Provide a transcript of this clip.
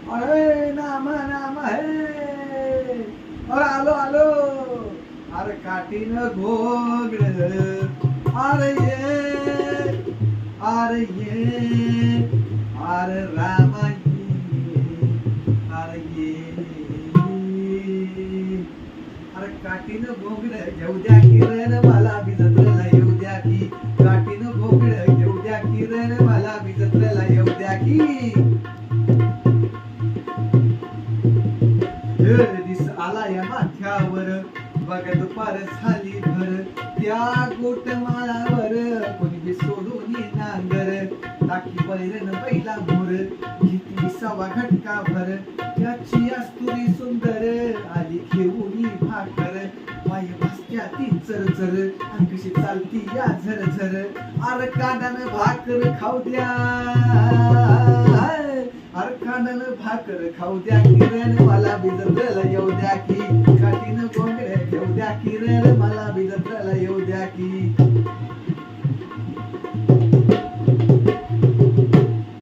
अरे नाम नाम हे अरे आलो आलो अरे काठीनं घोगड अरे अरे रामा ये अरे काठीनं घोगड घेऊ द्या किरण मला बी जत्रेला येऊ द्या की काठीनं घोगड घेऊ द्या किरण मला बी जत्रेला येऊ द्या की दिस आला या माथ्यावर बघा दुपार झाली भर त्या गोटमाळावर कोणी बी सोडून नांगर टाकी बैरण बैला मोर घेतली सवा घटका भर त्याची अस्तुरी सुंदर आली घेऊन भाकर पाय भासत्या ती चरचर आणि कशी चालती या झरझर अरे कांदानं भाकर खाऊ द्या अरे कांदानं भाकर खाऊ द्या किरण मला बी जत्रेला येऊ द्या की काठीनं गोंगड्या घेऊ द्या किरण मला बी जत्रेला येऊ द्या की